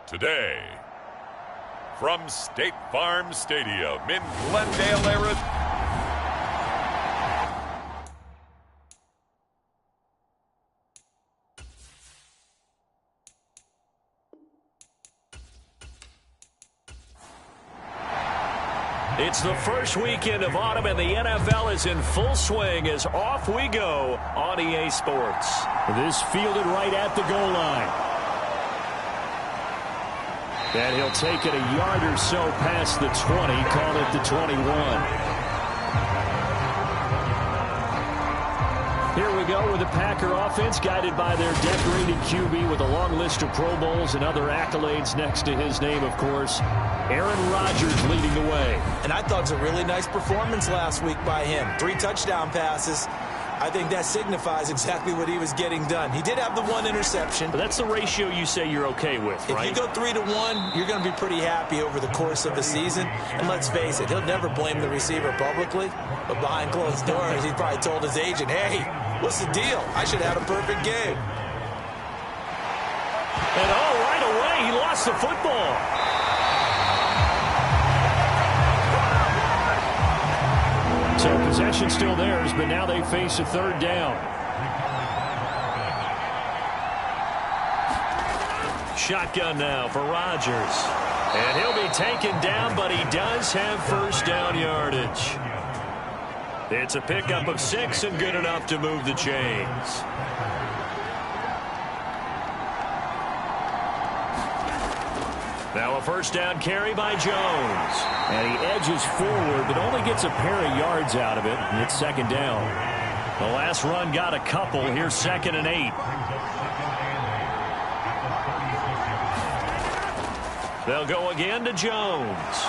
Today, from State Farm Stadium in Glendale, Arizona. It's the first weekend of autumn, and the NFL is in full swing as off we go on EA Sports. This fielded right at the goal line. And he'll take it a yard or so past the 20, call it the 21. Here we go with the Packer offense, guided by their decorated QB with a long list of Pro Bowls and other accolades next to his name, of course. Aaron Rodgers leading the way. And I thought it was a really nice performance last week by him. 3 touchdown passes. I think that signifies exactly what he was getting done. He did have the 1 interception. But that's the ratio you say you're okay with, right? If you go 3-to-1, you're going to be pretty happy over the course of the season. And let's face it, he'll never blame the receiver publicly. But behind closed doors, he probably told his agent, hey, what's the deal? I should have had a perfect game. And right away, he lost the football. So possession still theirs, but now they face a 3rd down. Shotgun now for Rodgers. And he'll be taken down, but he does have first down yardage. It's a pickup of 6 and good enough to move the chains. Now a first down carry by Jones. And he edges forward, but only gets a pair of yards out of it. And it's 2nd down. The last run got a couple. Here's 2nd and 8. They'll go again to Jones.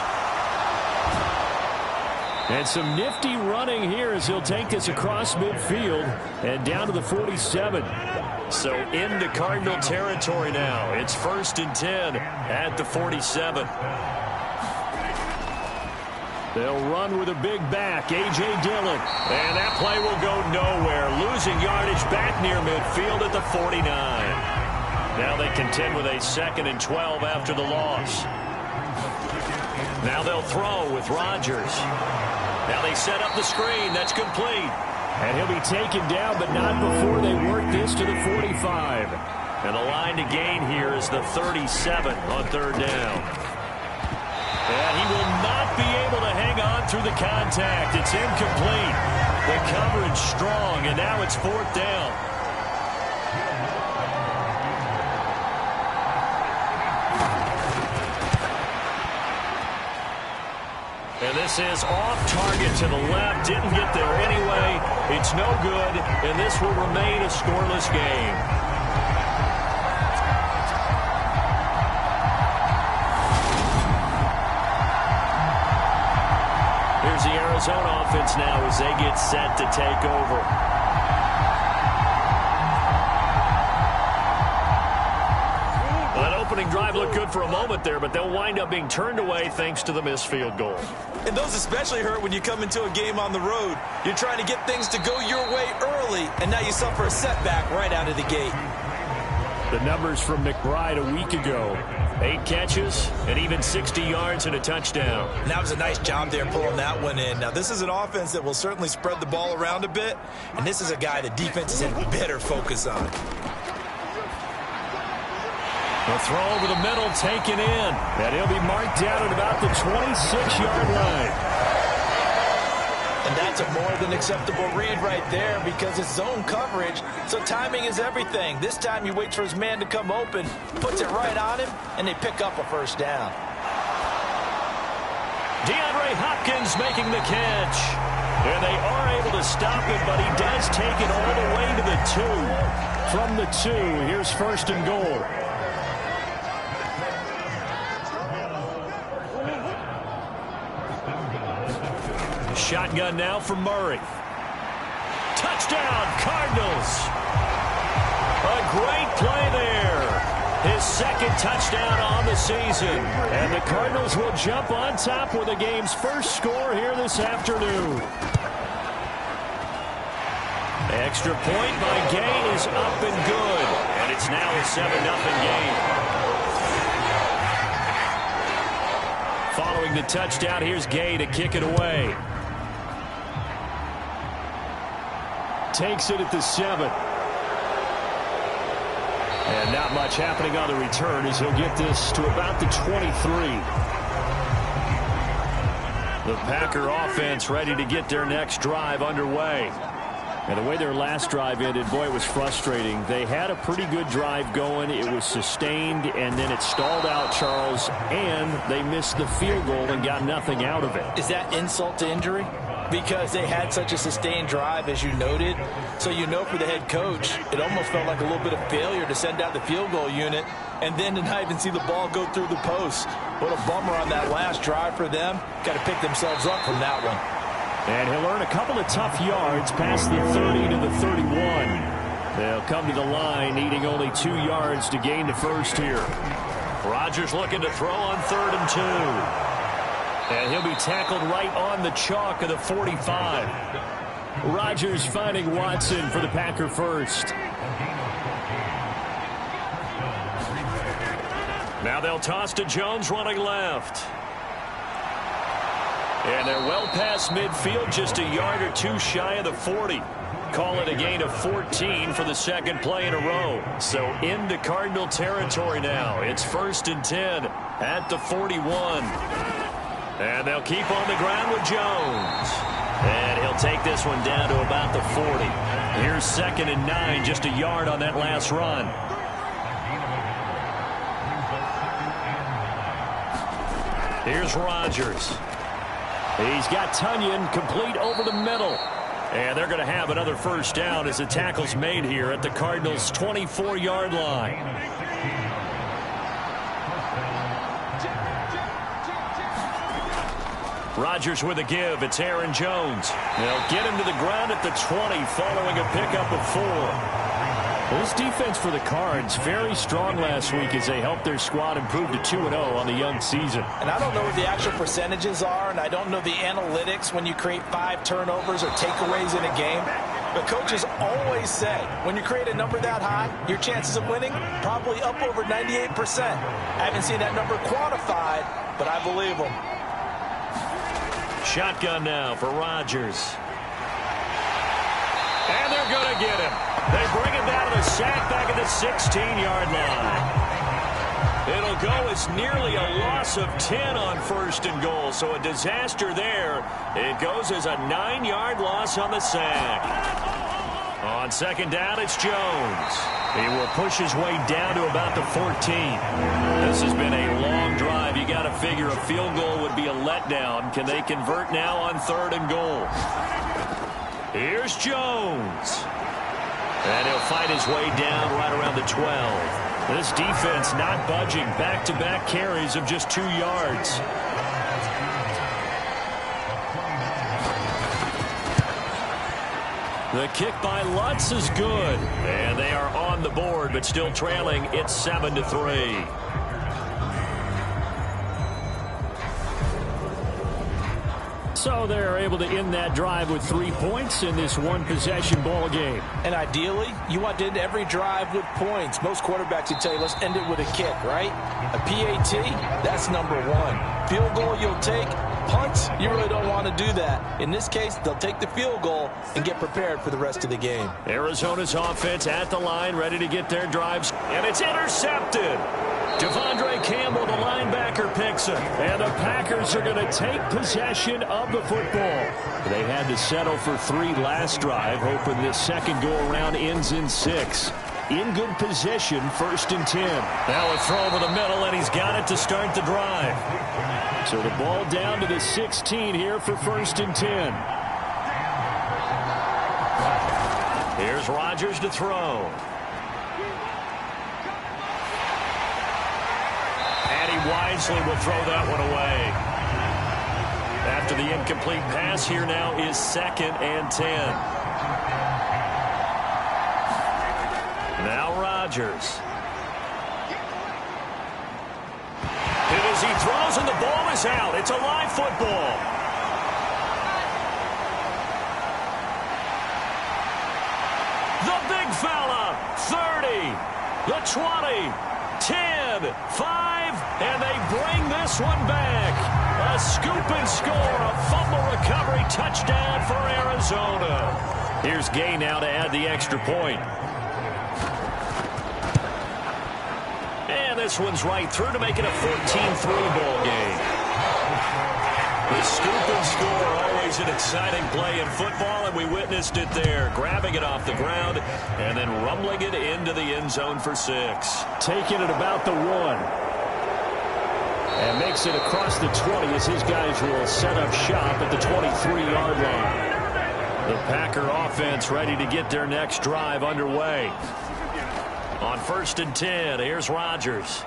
And some nifty running here as he'll take this across midfield and down to the 47. So into Cardinal territory now. It's 1st and 10 at the 47. They'll run with a big back, A.J. Dillon. And that play will go nowhere. Losing yardage back near midfield at the 49. Now they contend with a 2nd and 12 after the loss. Now they'll throw with Rodgers. Now they set up the screen. That's complete. And he'll be taken down, but not before they work this to the 45. And the line to gain here is the 37 on 3rd down. And he will not be able to hang on through the contact. It's incomplete. The coverage strong, and now it's 4th down. And this is off target to the left. Didn't get there anyway. It's no good, and this will remain a scoreless game. Here's the Arizona offense now as they get set to take over. Opening drive looked good for a moment there, but they'll wind up being turned away thanks to the missed field goal. And those especially hurt when you come into a game on the road. You're trying to get things to go your way early, and now you suffer a setback right out of the gate. The numbers from McBride a week ago. 8 catches and even 60 yards and a touchdown. And that was a nice job there pulling that one in. Now, this is an offense that will certainly spread the ball around a bit, and this is a guy the defense is in better focus on. The throw over the middle taken in. And he'll be marked down at about the 26-yard line. And that's a more than acceptable read right there because it's zone coverage, so timing is everything. This time he waits for his man to come open, puts it right on him, and they pick up a first down. DeAndre Hopkins making the catch. And they are able to stop it, but he does take it all the way to the 2. From the 2, here's 1st and goal. Shotgun now for Murray. Touchdown, Cardinals. A great play there. His 2nd touchdown on the season. And the Cardinals will jump on top with the game's first score here this afternoon. Extra point by Gay is up and good. And it's now a 7-0 game. following the touchdown, here's Gay to kick it away. Takes it at the 7. And not much happening on the return as he'll get this to about the 23. The Packer offense ready to get their next drive underway. And the way their last drive ended, boy, it was frustrating. They had a pretty good drive going. It was sustained, and then it stalled out, Charles, and they missed the field goal and got nothing out of it. Is that insult to injury? Because they had such a sustained drive, as you noted. So you know for the head coach, it almost felt like a little bit of failure to send out the field goal unit and then to not even see the ball go through the post. What a bummer on that last drive for them. Got to pick themselves up from that one. And he'll earn a couple of tough yards past the 30 to the 31. They'll come to the line, needing only 2 yards to gain the first here. Rodgers looking to throw on 3rd and 2. And he'll be tackled right on the chalk of the 45. Rodgers finding Watson for the Packer first. Now they'll toss to Jones running left. And they're well past midfield, just a yard or two shy of the 40. Call it a gain of 14 for the second play in a row. So into Cardinal territory now. It's 1st and 10 at the 41. And they'll keep on the ground with Jones. And he'll take this one down to about the 40. Here's 2nd and 9, just a yard on that last run. Here's Rodgers. He's got Tunyon complete over the middle. And they're going to have another first down as the tackle's made here at the Cardinals' 24-yard line. Rodgers with a give. It's Aaron Jones. They'll get him to the ground at the 20 following a pickup of 4. This defense for the Cards, very strong last week as they helped their squad improve to 2-0 on the young season. And I don't know what the actual percentages are, and I don't know the analytics when you create 5 turnovers or takeaways in a game. But coaches always say, when you create a number that high, your chances of winning probably up over 98%. I haven't seen that number quantified, but I believe them. Shotgun now for Rodgers. And they're going to get him. They bring him down to the sack back at the 16-yard line. It'll go as nearly a loss of 10 on 1st and goal, so a disaster there. It goes as a 9-yard loss on the sack. On 2nd down, it's Jones. He will push his way down to about the 14. This has been a long drive. You got to figure a field goal would be a letdown. Can they convert now on 3rd and goal? Here's Jones. And he'll fight his way down right around the 12. This defense not budging. Back-to-back carries of just 2 yards. The kick by Lutz is good. And they are on the board, but still trailing. It's 7-3. So they're able to end that drive with 3 points in this one-possession ball game. And ideally, you want to end every drive with points. Most quarterbacks would tell you, let's end it with a kick, right? A PAT, that's number 1. Field goal you'll take. Punts, you really don't want to do that. In this case, they'll take the field goal and get prepared for the rest of the game. Arizona's offense at the line, ready to get their drives. And it's intercepted. Devondre Campbell, the linebacker, picks it. And the Packers are going to take possession of the football. They had to settle for 3 last drive, hoping this second go-around ends in 6. In good position, 1st and 10. Now a throw over the middle, and he's got it to start the drive. So the ball down to the 16 here for 1st and 10. Here's Rodgers to throw. And he wisely will throw that one away. After the incomplete pass, here now is 2nd and 10. Now Rodgers. And as he throws and the ball is out, it's a live football. The big fella, 30, the 20, 10, 5, and they bring this one back. A scoop and score. A fumble recovery touchdown for Arizona. Here's Gay now to add the extra point. And this one's right through to make it a 14-3 ball game. The scoop and score, always an exciting play in football, and we witnessed it there. Grabbing it off the ground and then rumbling it into the end zone for 6. Taking it about the 1. And makes it across the 20 as his guys will set up shop at the 23-yard line. The Packer offense ready to get their next drive underway. On 1st and 10, here's Rodgers.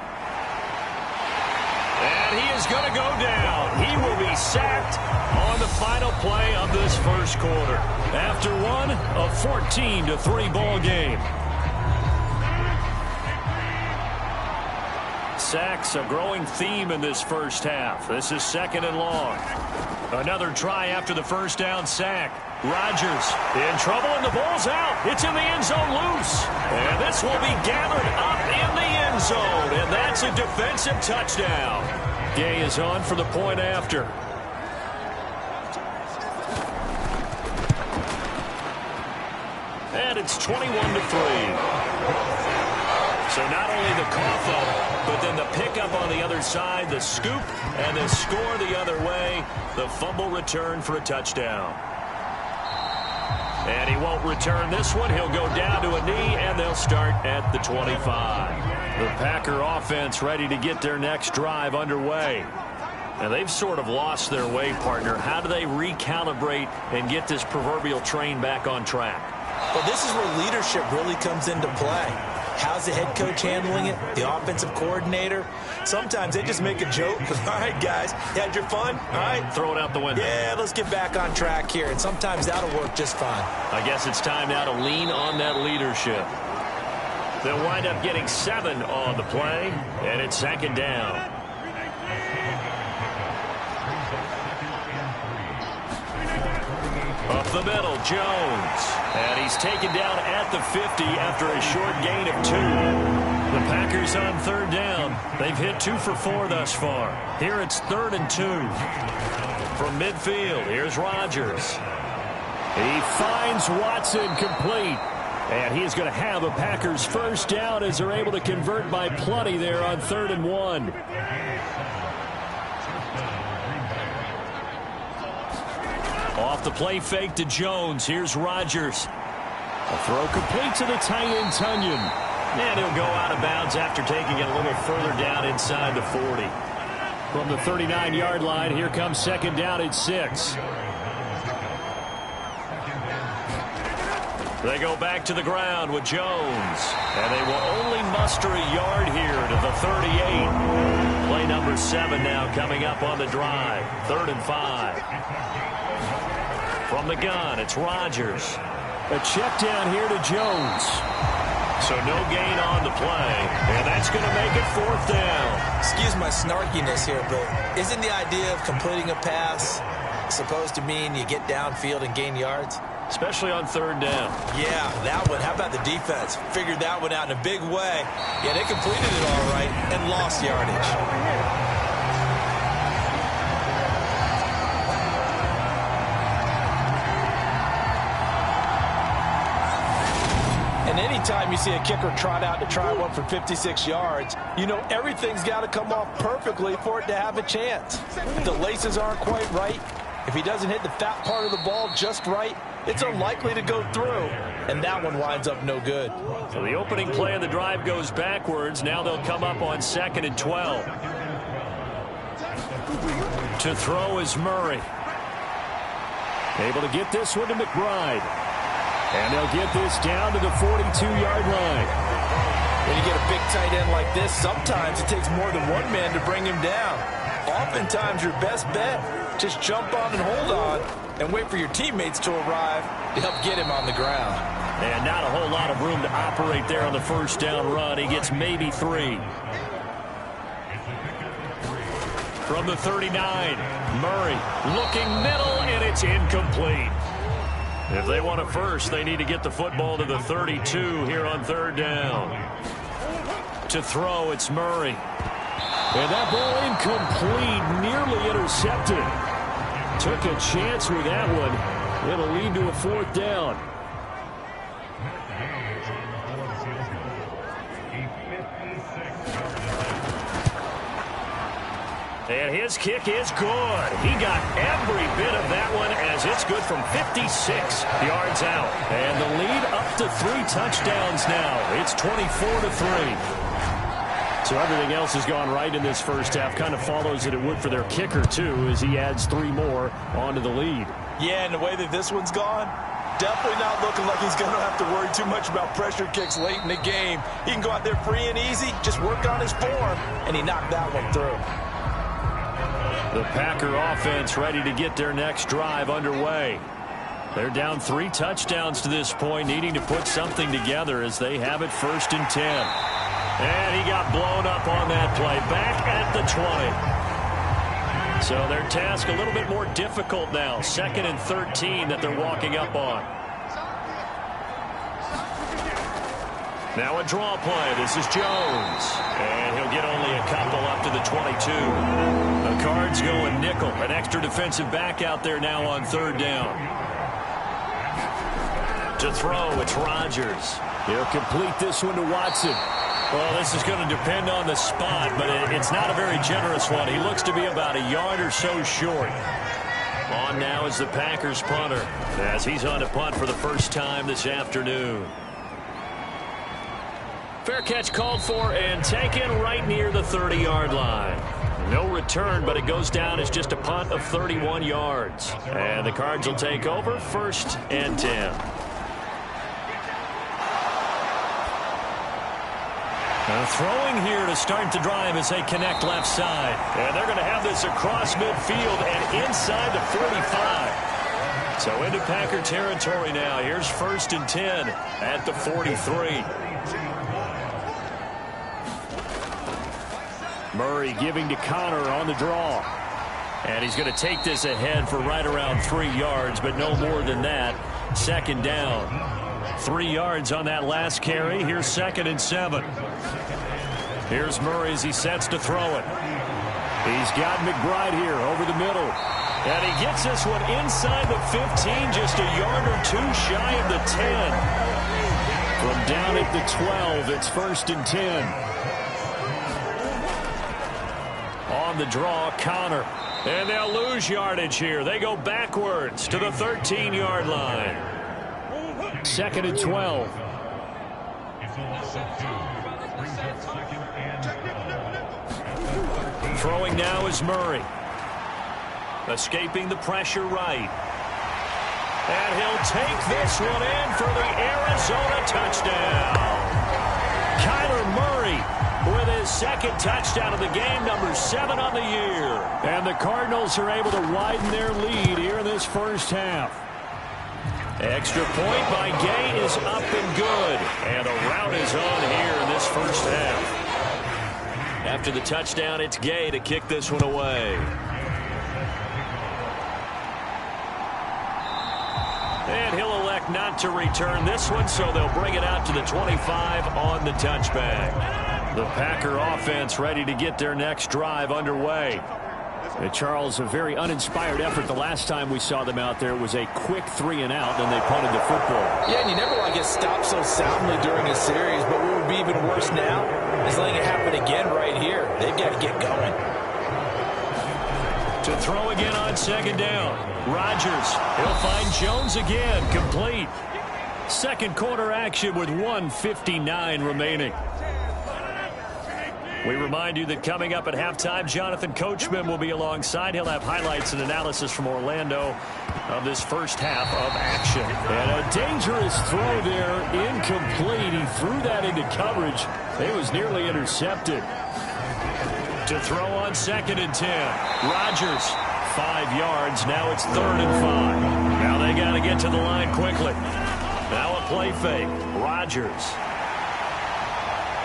And he is going to go down. He will be sacked on the final play of this first quarter. After one, a 14-3 ball game. Sacks, a growing theme in this first half. This is 2nd and long. Another try after the first down sack. Rodgers in trouble, and the ball's out. It's in the end zone loose. And this will be gathered up in the end zone, and that's a defensive touchdown. Gay is on for the point after. And it's 21-3. So not only the cough up, but then the pickup on the other side, the scoop, and the score the other way. The fumble return for a touchdown. And he won't return this one. He'll go down to a knee, and they'll start at the 25. The Packer offense ready to get their next drive underway. And they've sort of lost their way, partner. How do they recalibrate and get this proverbial train back on track? Well, this is where leadership really comes into play. How's the head coach handling it? The offensive coordinator? Sometimes they just make a joke. All right, guys, you had your fun? All right. Throw it out the window. Yeah, let's get back on track here. And sometimes that'll work just fine. I guess it's time now to lean on that leadership. They'll wind up getting 7 on the play, and it's 2nd down. Up the middle, Jones. And he's taken down at the 50 after a short gain of 2. The Packers on 3rd down. They've hit 2 for 4 thus far. Here it's 3rd and 2. From midfield, here's Rodgers. He finds Watson complete. And he is going to have a Packers first down as they're able to convert by plenty there on 3rd and 1. Off the play fake to Jones. Here's Rodgers. A throw complete to the tight end, Tunyon. And he'll go out of bounds after taking it a little further down inside the 40. From the 39-yard line, here comes 2nd down at 6. They go back to the ground with Jones. And they will only muster a yard here to the 38. Play number 7 now coming up on the drive. 3rd and 5. From the gun, it's Rodgers. A check down here to Jones. So no gain on the play. And that's going to make it 4th down. Excuse my snarkiness here, but isn't the idea of completing a pass supposed to mean you get downfield and gain yards? Especially on 3rd down. Yeah, that one. How about the defense? Figured that one out in a big way. Yeah, they completed it all right and lost yardage. And anytime you see a kicker trot out to try one for 56 yards, you know everything's got to come off perfectly for it to have a chance. If the laces aren't quite right, if he doesn't hit the fat part of the ball just right, it's unlikely to go through. And that one winds up no good. So the opening play of the drive goes backwards. Now they'll come up on 2nd and 12. To throw is Murray. Able to get this one to McBride. And they'll get this down to the 42-yard line. When you get a big tight end like this, sometimes it takes more than one man to bring him down. Oftentimes your best bet, just jump on and hold on and wait for your teammates to arrive to help get him on the ground. And not a whole lot of room to operate there on the first down run. He gets maybe 3. From the 39, Murray looking middle, and it's incomplete. If they want a first, they need to get the football to the 32 here on 3rd down. To throw, it's Murray. And that ball incomplete, nearly intercepted. Took a chance with that one. It'll lead to a 4th down. And his kick is good. He got every bit of that one as it's good from 56 yards out. And the lead up to 3 touchdowns now. It's 24-3. So everything else has gone right in this first half. Kind of follows that it would for their kicker, too, as he adds 3 more onto the lead. Yeah, and the way that this one's gone, definitely not looking like he's going to have to worry too much about pressure kicks late in the game. He can go out there free and easy, just work on his form, and he knocked that one through. The Packer offense ready to get their next drive underway. They're down 3 touchdowns to this point, needing to put something together as they have it 1st and 10. And he got blown up on that play. Back at the 20. So their task a little bit more difficult now. 2nd and 13 that they're walking up on. Now a draw play. This is Jones. And he'll get only a couple up to the 22. The Cards going nickel. An extra defensive back out there now on 3rd down. To throw, it's Rodgers. He'll complete this one to Watson. Well, this is going to depend on the spot, but it's not a very generous one. He looks to be about a yard or so short. On now is the Packers punter as he's on to punt for the first time this afternoon. Fair catch called for and taken right near the 30-yard line. No return, but it goes down as just a punt of 31 yards. And the Cards will take over 1st and 10. Throwing here to start the drive as they connect left side. And they're going to have this across midfield and inside the 45. So into Packer territory now. Here's 1st and 10 at the 43. Murray giving to Connor on the draw. And he's going to take this ahead for right around 3 yards, but no more than that. 2nd down. 3 yards on that last carry. Here's 2nd and 7. Here's Murray as he sets to throw it. He's got McBride here over the middle. And he gets this one inside the 15, just a yard or 2 shy of the 10. From down at the 12, it's 1st and 10. On the draw, Connor. And they'll lose yardage here. They go backwards to the 13-yard line. 2nd and 12. Throwing now is Murray. Escaping the pressure right. And he'll take this one in for the Arizona touchdown. Kyler Murray with his 2nd touchdown of the game, number 7 on the year. And the Cardinals are able to widen their lead here in this first half. Extra point by Gay is up and good. And a rout is on here in this first half. After the touchdown, it's Gay to kick this one away. And he'll elect not to return this one, so they'll bring it out to the 25 on the touchback. The Packer offense ready to get their next drive underway. Charles, a very uninspired effort the last time we saw them out there. It was a quick 3 and out, and they punted the football. Yeah, and you never want to get stopped so soundly during a series, but what would be even worse now is letting it happen again right here. They've got to get going. To throw again on 2nd down. Rodgers, he'll find Jones again, complete. 2nd quarter action with 1:59 remaining. We remind you that coming up at halftime, Jonathan Coachman will be alongside. He'll have highlights and analysis from Orlando of this first half of action. And a dangerous throw there, incomplete. He threw that into coverage. It was nearly intercepted. To throw on 2nd and 10. Rodgers, 5 yards. Now it's 3rd and 5. Now they got to get to the line quickly. Now a play fake. Rodgers.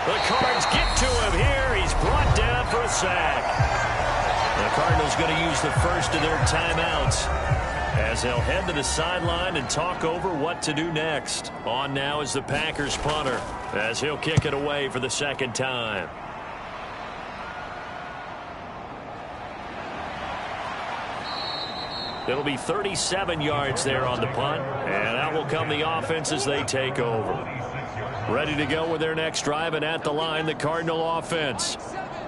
The Cards get to him here. He's brought down for a sack. The Cardinals going to use the first of their timeouts as they'll head to the sideline and talk over what to do next. On now is the Packers punter as he'll kick it away for the 2nd time. It'll be 37 yards there on the punt, and out will come the offense as they take over. Ready to go with their next drive, and at the line, the Cardinal offense.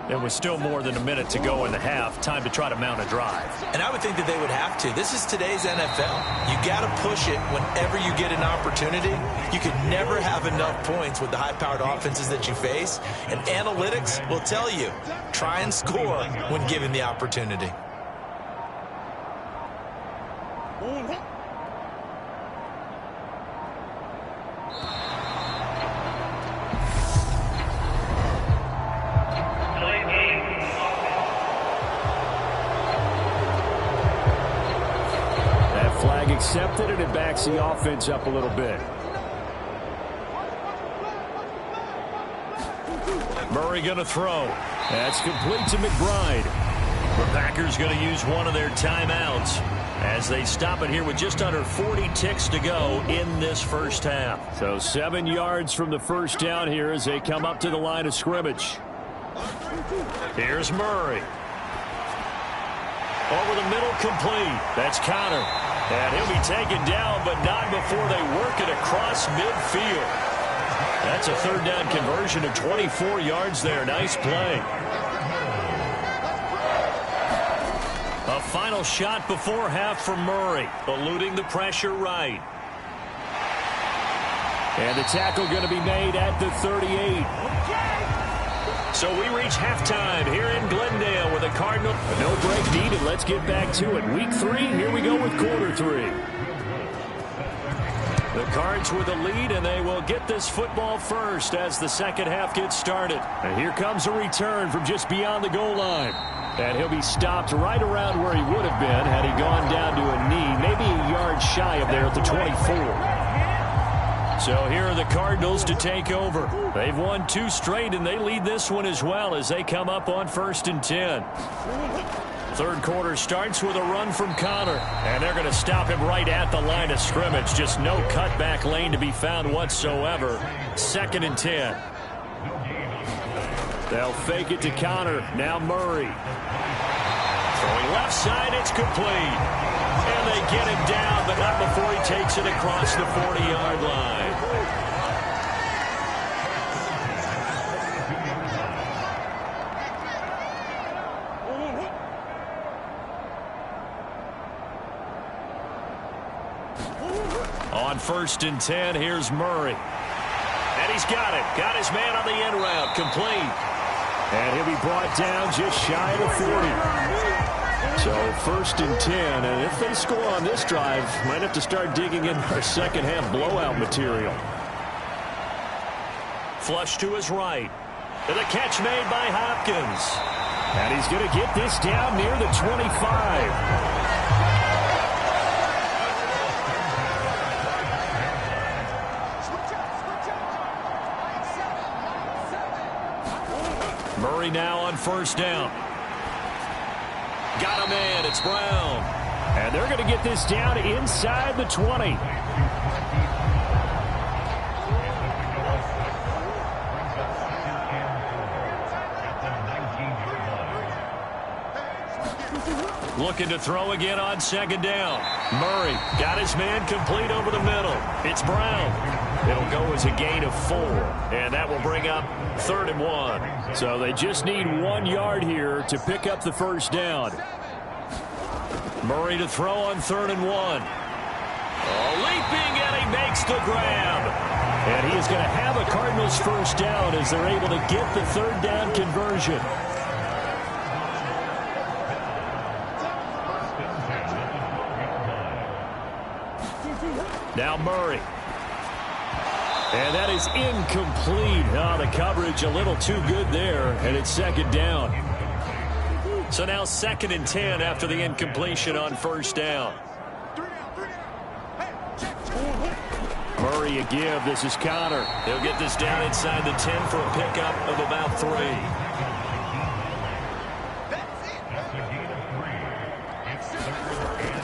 There was still more than a minute to go in the half. Time to try to mount a drive. And I would think that they would have to. This is today's NFL. You got to push it whenever you get an opportunity. You can never have enough points with the high-powered offenses that you face. And analytics will tell you, try and score when given the opportunity. Accepted, and it backs the offense up a little bit. Murray going to throw. That's complete to McBride. The Packers going to use one of their timeouts as they stop it here with just under 40 ticks to go in this first half. So 7 yards from the first down here as they come up to the line of scrimmage. Here's Murray. Over the middle, complete. That's Connor. And he'll be taken down, but not before they work it across midfield. That's a third down conversion of 24 yards there. Nice play. A final shot before half from Murray, eluding the pressure right. And the tackle going to be made at the 38. So we reach halftime here in Glendale with a Cardinal. No break needed. Let's get back to it. Week 3, here we go with quarter 3. The Cards with a lead, and they will get this football first as the second half gets started. And here comes a return from just beyond the goal line. And he'll be stopped right around where he would have been had he gone down to a knee, maybe a yard shy of there at the 24. So here are the Cardinals to take over. They've won 2 straight, and they lead this one as well as they come up on 1st and 10. Third quarter starts with a run from Connor, and they're going to stop him right at the line of scrimmage. Just no cutback lane to be found whatsoever. 2nd and 10. They'll fake it to Connor. Now Murray. Throwing left side, it's complete. And they get him down, but not before he takes it across the 40-yard line. On 1st and 10, here's Murray. And he's got it. Got his man on the end route. Complete. And he'll be brought down just shy of the 40. So 1st and 10, and if they score on this drive, might have to start digging in our second half blowout material. Flush to his right. And the catch made by Hopkins. And he's going to get this down near the 25. Murray now on 1st down. Got a man. It's Brown. And they're going to get this down inside the 20. Looking to throw again on 2nd down. Murray got his man complete over the middle. It's Brown. It'll go as a gain of 4. And that will bring up 3rd and 1. So they just need 1 yard here to pick up the 1st down. Murray to throw on 3rd and 1. Oh, leaping, and he makes the grab. And he is going to have a Cardinals 1st down as they're able to get the 3rd down conversion. Now Murray. And that is incomplete. Oh, the coverage a little too good there, and it's 2nd down. So now 2nd and 10 after the incompletion on 1st down. Murray a give. This is Connor. He'll get this down inside the 10 for a pickup of about 3.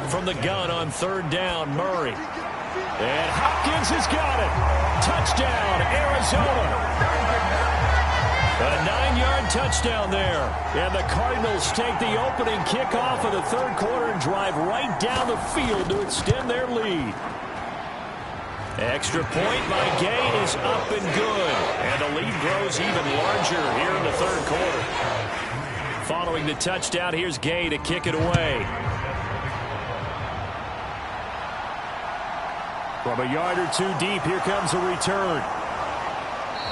From the gun on 3rd down, Murray. And Hopkins has got it. Touchdown, Arizona. A 9-yard touchdown there. And the Cardinals take the opening kickoff of the third quarter and drive right down the field to extend their lead. Extra point by Gay is up and good. And the lead grows even larger here in the third quarter. Following the touchdown, here's Gay to kick it away. From a yard or two deep, here comes a return.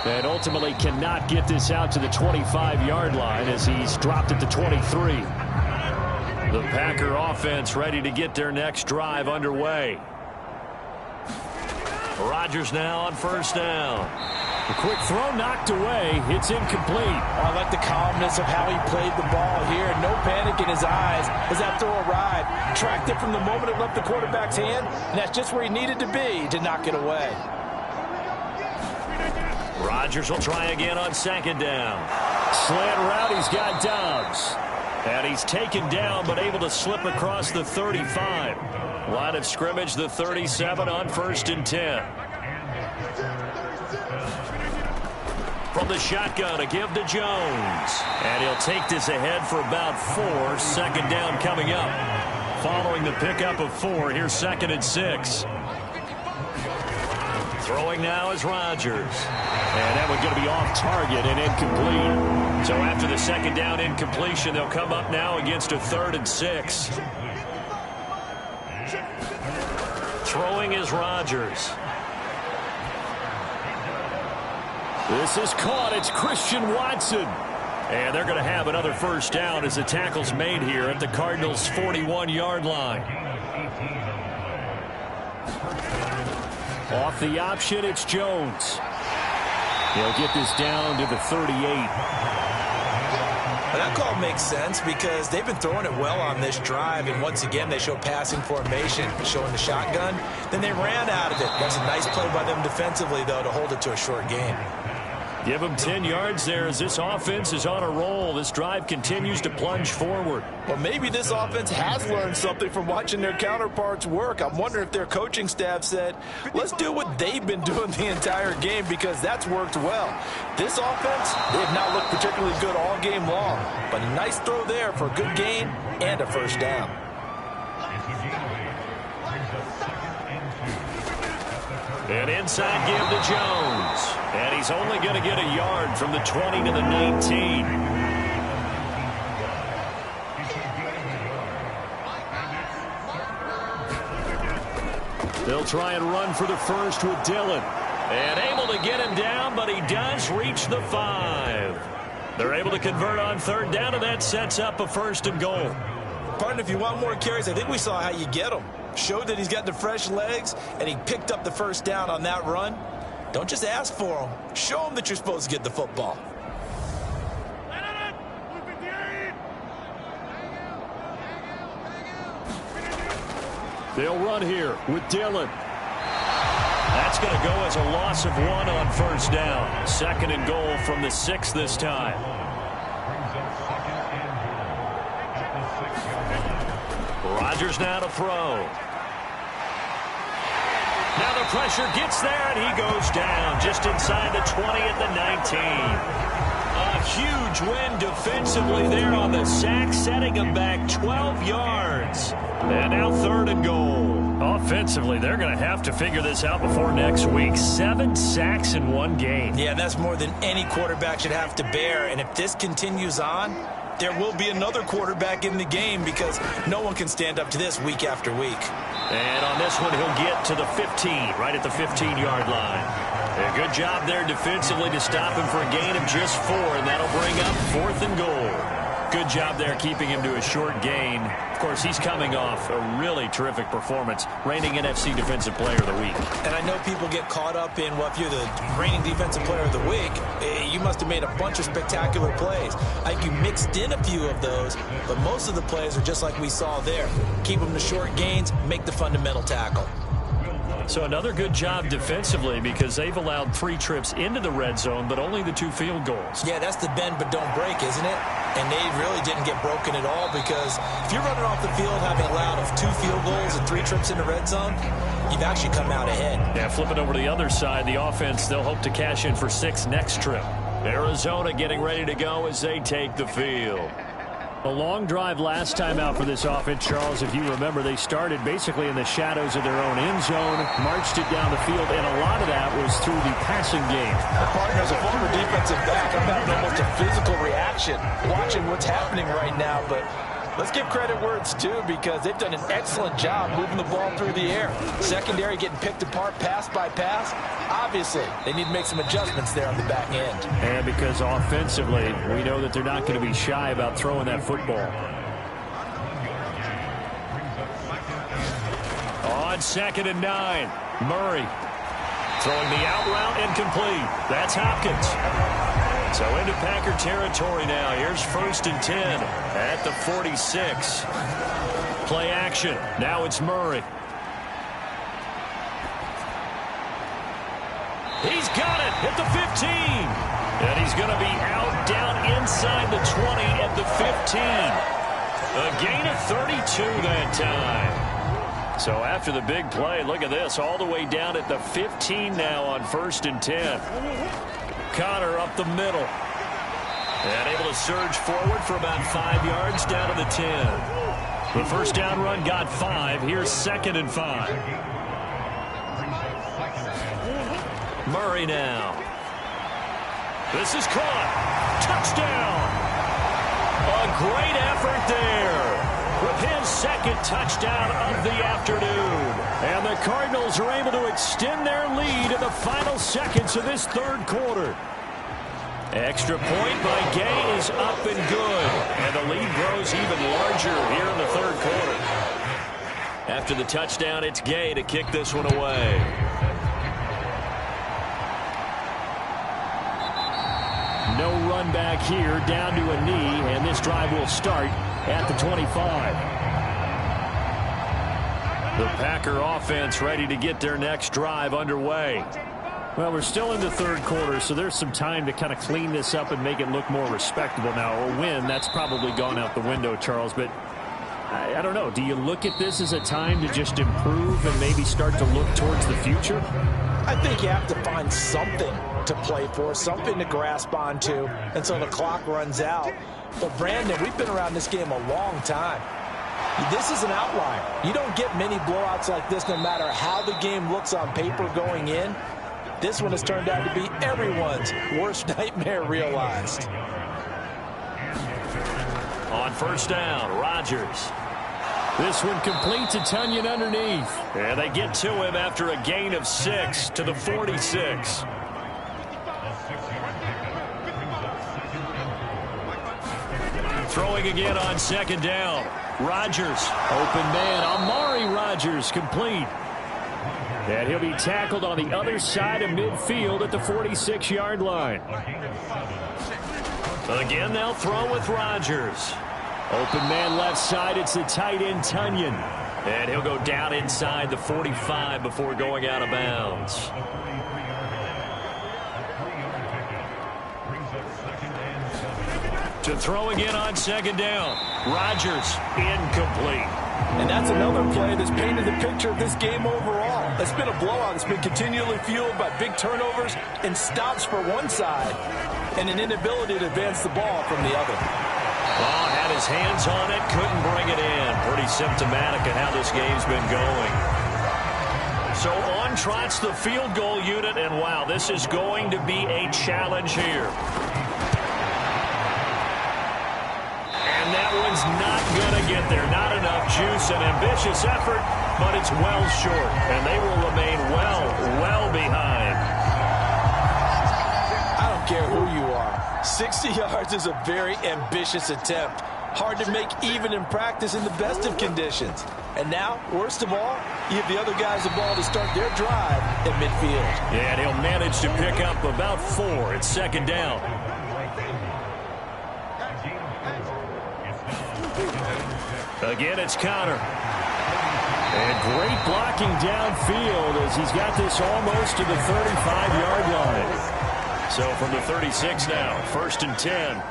And ultimately cannot get this out to the 25-yard line as he's dropped at the 23. The Packer offense ready to get their next drive underway. Rodgers now on first down. A quick throw knocked away. It's incomplete. I like the calmness of how he played the ball here. No panic in his eyes as that throw arrived. Tracked it from the moment it left the quarterback's hand, and that's just where he needed to be to knock it away. Rodgers will try again on second down. Slant route, he's got Dobbs. And he's taken down but able to slip across the 35. Line of scrimmage, the 37 on 1st and 10. From the shotgun, a give to Jones. And he'll take this ahead for about 4. Second down coming up. Following the pickup of 4, here's 2nd and 6. Throwing now is Rodgers. And that one's going to be off target and incomplete. So after the second down incompletion, they'll come up now against a 3rd and 6. Throwing is Rodgers. This is caught. It's Christian Watson. And they're going to have another first down as the tackle's made here at the Cardinals' 41-yard line. Off the option, it's Jones. He'll get this down to the 38. And that call makes sense because they've been throwing it well on this drive, and once again they show passing formation, showing the shotgun. Then they ran out of it. That's a nice play by them defensively, though, to hold it to a short gain. Give them 10 yards there as this offense is on a roll. This drive continues to plunge forward. Well, maybe this offense has learned something from watching their counterparts work. I'm wondering if their coaching staff said, let's do what they've been doing the entire game because that's worked well. This offense, they have not looked particularly good all game long, but a nice throw there for a good gain and a first down. An inside give to Jones. And he's only going to get a yard from the 20 to the 19. They'll try and run for the first with Dillon. And able to get him down, but he does reach the 5. They're able to convert on third down, and that sets up a 1st and goal. Pardon, if you want more carries, I think we saw how you get them. Showed that he's got the fresh legs, and he picked up the first down on that run. Don't just ask for them. Show them that you're supposed to get the football. They'll run here with Dillon. That's going to go as a loss of 1 on first down. 2nd and goal from the 6 this time. Rodgers now to throw. Now the pressure gets there, and he goes down just inside the 20 at the 19. A huge win defensively there on the sack, setting him back 12 yards. And now 3rd and goal. Offensively, they're going to have to figure this out before next week. 7 sacks in 1 game. Yeah, that's more than any quarterback should have to bear. And if this continues on, there will be another quarterback in the game because no one can stand up to this week after week. And on this one, he'll get to the 15, right at the 15-yard line. A good job there defensively to stop him for a gain of just 4, and that'll bring up 4th and goal. Good job there keeping him to a short gain. Of course, he's coming off a really terrific performance, reigning NFC Defensive Player of the Week. And I know people get caught up in, well, if you're the reigning Defensive Player of the Week, you must have made a bunch of spectacular plays. I think you mixed in a few of those, but most of the plays are just like we saw there. Keep them to short gains, make the fundamental tackle. So another good job defensively because they've allowed 3 trips into the red zone, but only the 2 field goals. Yeah, that's the bend but don't break, isn't it? And they really didn't get broken at all because if you're running off the field having allowed 2 field goals and 3 trips in the red zone, you've actually come out ahead. Yeah, flipping over to the other side, the offense, they'll hope to cash in for 6 next trip. Arizona getting ready to go as they take the field. A long drive last time out for this offense, Charles. If you remember, they started basically in the shadows of their own end zone, marched it down the field, and a lot of that was through the passing game. The partner's a former defensive back. I'm having almost a physical reaction watching what's happening right now, but let's give credit where it's due because they've done an excellent job moving the ball through the air. Secondary getting picked apart pass by pass. Obviously, they need to make some adjustments there on the back end. And because offensively, we know that they're not going to be shy about throwing that football. On 2nd and 9, Murray throwing the out route incomplete. That's Hopkins. So into Packer territory now. Here's 1st and 10 at the 46. Play action. Now it's Murray. He's got it at the 15. And he's going to be out down inside the 20 at the 15. A gain of 32 that time. So after the big play, look at this. All the way down at the 15 now on 1st and 10. Connor up the middle. And able to surge forward for about 5 yards down to the 10. The first down run got 5. Here's 2nd and 5. Murray now. This is caught. Touchdown. A great effort there. With his 2nd touchdown of the afternoon. And the Cardinals are able to extend their lead in the final seconds of this 3rd quarter. Extra point by Gay is up and good. And the lead grows even larger here in the 3rd quarter. After the touchdown, it's Gay to kick this one away. No run back here, down to a knee, and this drive will start at the 25. The Packer offense ready to get their next drive underway. Well, we're still in the 3rd quarter, so there's some time to kind of clean this up and make it look more respectable now. A win, that's probably gone out the window, Charles, but I don't know. Do you look at this as a time to just improve and maybe start to look towards the future? I think you have to find something to play for, something to grasp onto until the clock runs out. But, Brandon, we've been around this game a long time. This is an outlier. You don't get many blowouts like this no matter how the game looks on paper going in. This one has turned out to be everyone's worst nightmare realized. On 1st down, Rodgers. This one complete to Tunyon underneath. And they get to him after a gain of 6 to the 46. Throwing again on 2nd down. Rodgers. Open man, Amari Rodgers, complete. And he'll be tackled on the other side of midfield at the 46-yard line. Again, they'll throw with Rodgers. Open man left side, it's the tight end Tunyon. And he'll go down inside the 45 before going out of bounds. To throw again on 2nd down. Rodgers, incomplete. And that's another play that's painted the picture of this game overall. It's been a blowout. It's been continually fueled by big turnovers and stops for one side and an inability to advance the ball from the other. Oh, had his hands on it, couldn't bring it in. Pretty symptomatic of how this game's been going. So on trots the field goal unit, and wow, this is going to be a challenge here. And that one's not going to get there. Not enough juice, an ambitious effort, but it's well short. And they will remain well behind. I don't care who you are. 60 yards is a very ambitious attempt. Hard to make even in practice in the best of conditions. And now, worst of all, you give the other guys the ball to start their drive at midfield. Yeah, and he'll manage to pick up about 4 at 2nd down. Again, it's Connor. And great blocking downfield as he's got this almost to the 35-yard line. So from the 36 now, 1st and 10.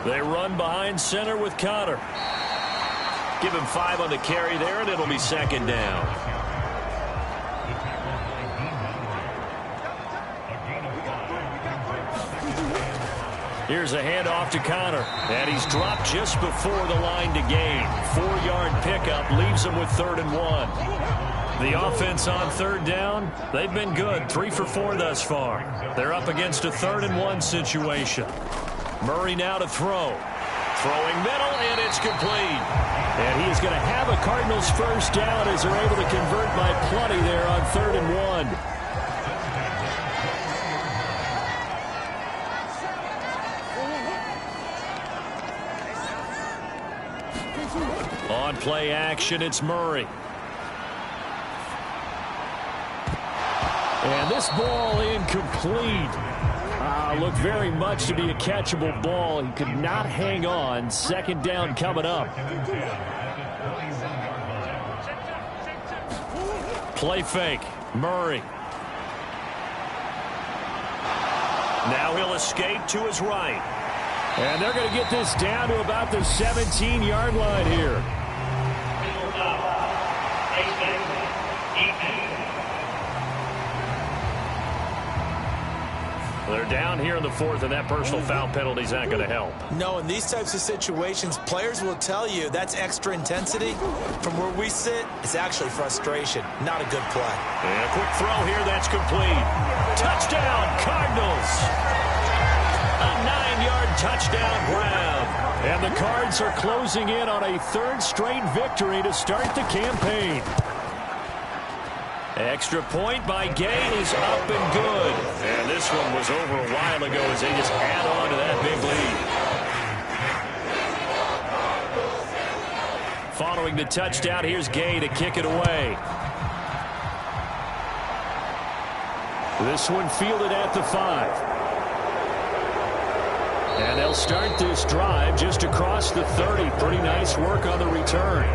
They run behind center with Connor. Give him 5 on the carry there, and it'll be 2nd down. Here's a handoff to Connor. And he's dropped just before the line to gain. 4-yard pickup leaves him with 3rd and 1. The offense on 3rd down, they've been good. 3 for 4 thus far. They're up against a 3rd and 1 situation. Murray now to throw. Throwing middle, and it's complete. And he is going to have a Cardinals first down as they're able to convert by plenty there on 3rd and 1. On play action, it's Murray. And this ball incomplete. Looked very much to be a catchable ball. He could not hang on. 2nd down coming up. Play fake. Murray. Now he'll escape to his right. And they're going to get this down to about the 17-yard line here. They're down here in the 4th, and that personal foul penalty is not going to help. No, in these types of situations, players will tell you that's extra intensity. From where we sit, it's actually frustration, not a good play. And a quick throw here, that's complete. Touchdown, Cardinals! A 9-yard touchdown grab. And the Cards are closing in on a 3rd straight victory to start the campaign. Extra point by Gay is up and good. And this one was over a while ago as they just add on to that big lead. Following the touchdown, here's Gay to kick it away. This one fielded at the 5. And they'll start this drive just across the 30. Pretty nice work on the return.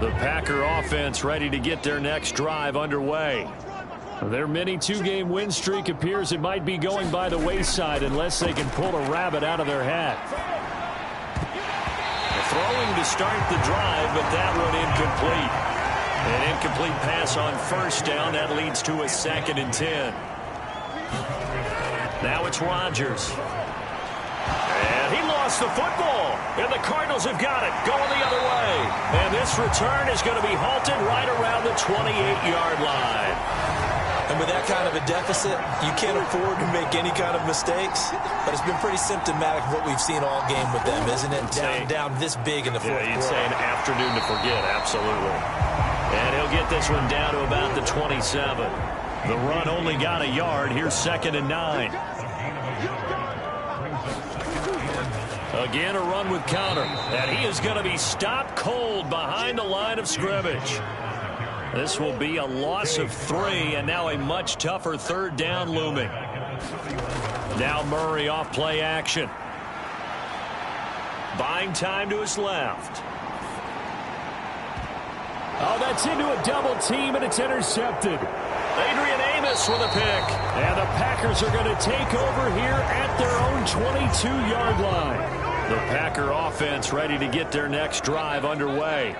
The Packer offense ready to get their next drive underway. Their mini 2-game win streak appears it might be going by the wayside unless they can pull a rabbit out of their hat. Throwing to start the drive, but that one incomplete. An incomplete pass on 1st down. That leads to a 2nd and 10. Now it's Rodgers. And he lost the football. And the Cardinals have got it, going the other way. And this return is going to be halted right around the 28-yard line. And with that kind of a deficit, you can't afford to make any kind of mistakes. But it's been pretty symptomatic of what we've seen all game with them, isn't it? Down this big in the 4th quarter. You'd say an afternoon to forget, absolutely. And he'll get this one down to about the 27. The run only got a yard. Here's 2nd and 9. Again, a run with Connor. And he is going to be stopped cold behind the line of scrimmage. This will be a loss of 3, and now a much tougher 3rd down looming. Now Murray off play action. Buying time to his left. Oh, that's into a double team, and it's intercepted. Adrian Amos with a pick. And the Packers are going to take over here at their own 22-yard line. The Packer offense ready to get their next drive underway.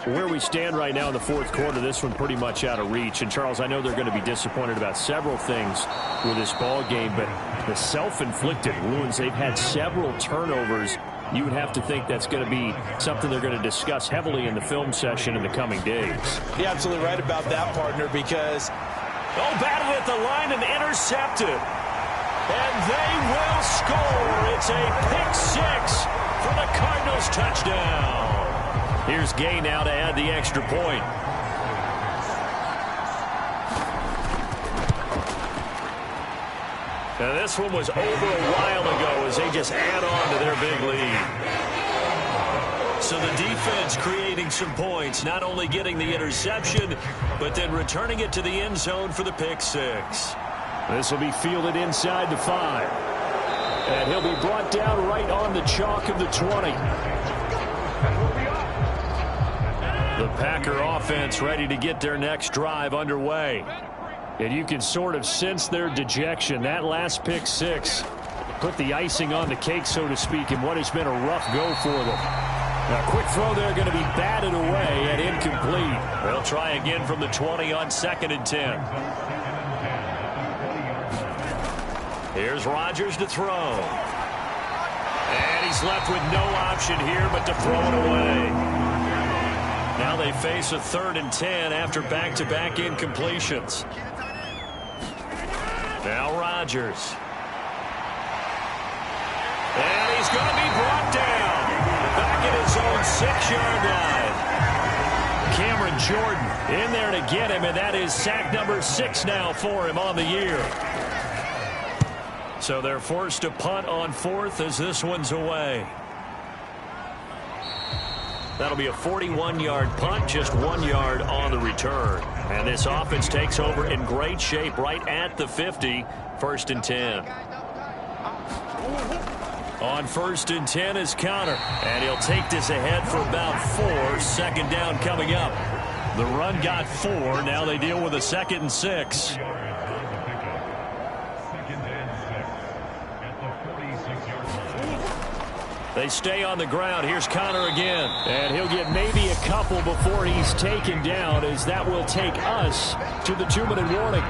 Where we stand right now in the 4th quarter, this one pretty much out of reach. And, Charles, I know they're going to be disappointed about several things with this ball game, but the self-inflicted wounds, they've had several turnovers. You would have to think that's going to be something they're going to discuss heavily in the film session in the coming days. You're absolutely right about that, partner, because... Oh, batted at the line and intercepted. And they will score. It's a pick 6 for the Cardinals touchdown. Here's Gay now to add the extra point. Now this one was over a while ago as they just add on to their big lead. So the defense creating some points, not only getting the interception, but then returning it to the end zone for the pick 6. This will be fielded inside the 5. And he'll be brought down right on the chalk of the 20. The Packer offense ready to get their next drive underway. And you can sort of sense their dejection. That last pick 6 put the icing on the cake, so to speak, in what has been a rough go for them. Now, quick throw there going to be batted away and incomplete. They'll try again from the 20 on 2nd and 10. Here's Rodgers to throw. And he's left with no option here but to throw it away. Now they face a 3rd and 10 after back-to-back incompletions. Now Rodgers. And he's going to be brought down. Back at his own 6-yard line. Cameron Jordan in there to get him, and that is sack number 6 now for him on the year. So they're forced to punt on 4th as this one's away. That'll be a 41-yard punt, just 1 yard on the return. And this offense takes over in great shape right at the 50, 1st and 10. On 1st and 10 is Connor, and he'll take this ahead for about 4. 2nd down coming up. The run got 4. Now they deal with a 2nd and 6. They stay on the ground. Here's Connor again. And he'll get maybe a couple before he's taken down, as that will take us to the 2-minute warning.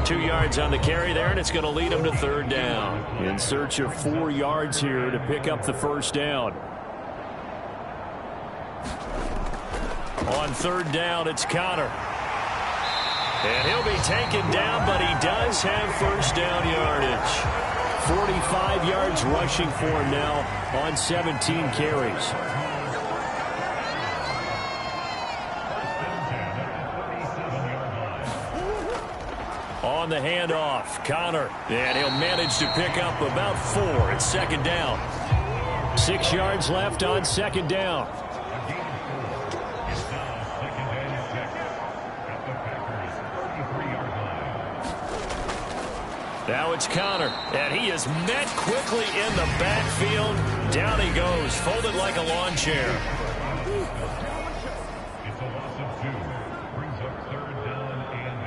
2 yards on the carry there, and it's going to lead him to 3rd down. In search of 4 yards here to pick up the 1st down. On 3rd down, it's Connor. And he'll be taken down, but he does have 1st down yardage. 45 yards rushing for him now on 17 carries. On the handoff, Connor, and he'll manage to pick up about 4. It's 2nd down. 6 yards left on 2nd down. Now it's Connor, and he is met quickly in the backfield. Down he goes, folded like a lawn chair. It's a loss of 2. Brings up 3rd down and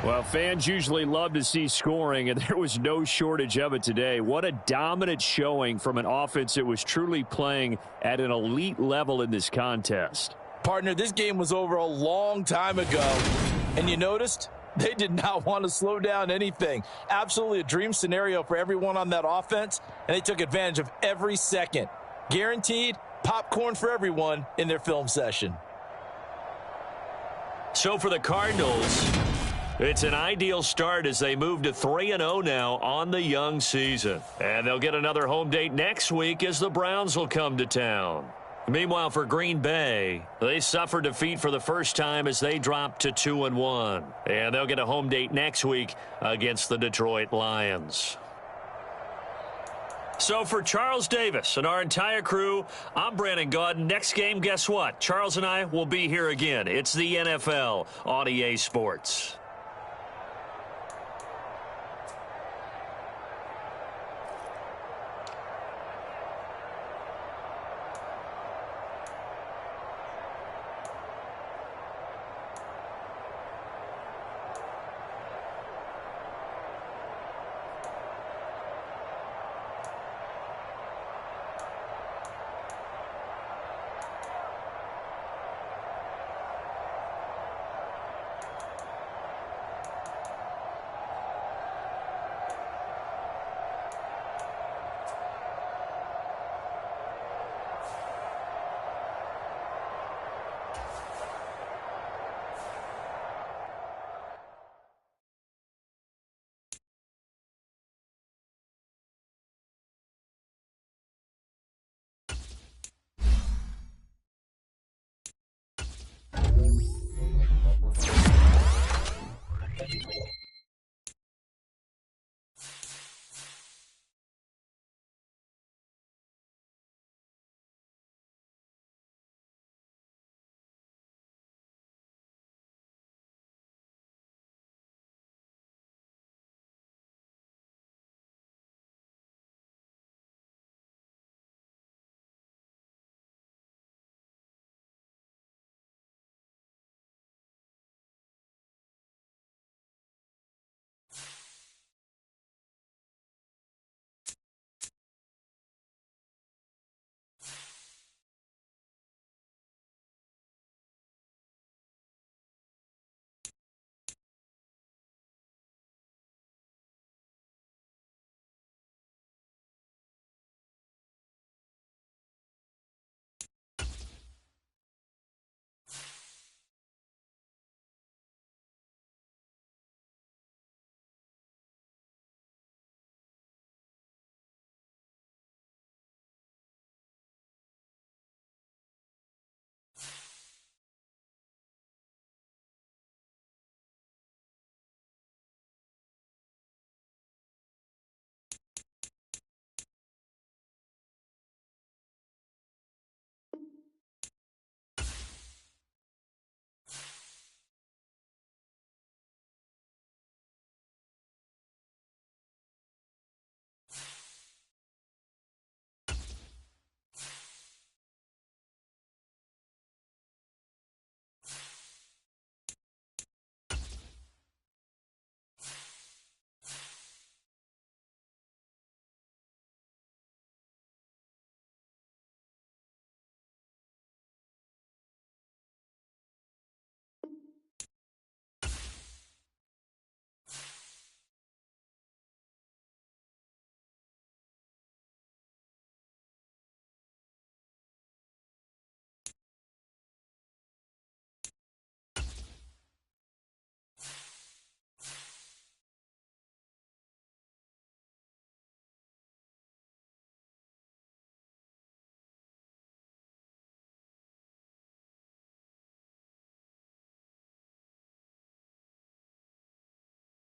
8. Well, fans usually love to see scoring, and there was no shortage of it today. What a dominant showing from an offense that was truly playing at an elite level in this contest. Partner, this game was over a long time ago, and you noticed they did not want to slow down anything. Absolutely a dream scenario for everyone on that offense, and they took advantage of every second. Guaranteed popcorn for everyone in their film session. So for the Cardinals, it's an ideal start as they move to 3-0 now on the young season. And they'll get another home date next week as the Browns will come to town. Meanwhile, for Green Bay, they suffered defeat for the first time as they dropped to 2-1. And they'll get a home date next week against the Detroit Lions. So for Charles Davis and our entire crew, I'm Brandon Gaudin. Next game, guess what? Charles and I will be here again. It's the NFL on EA Sports.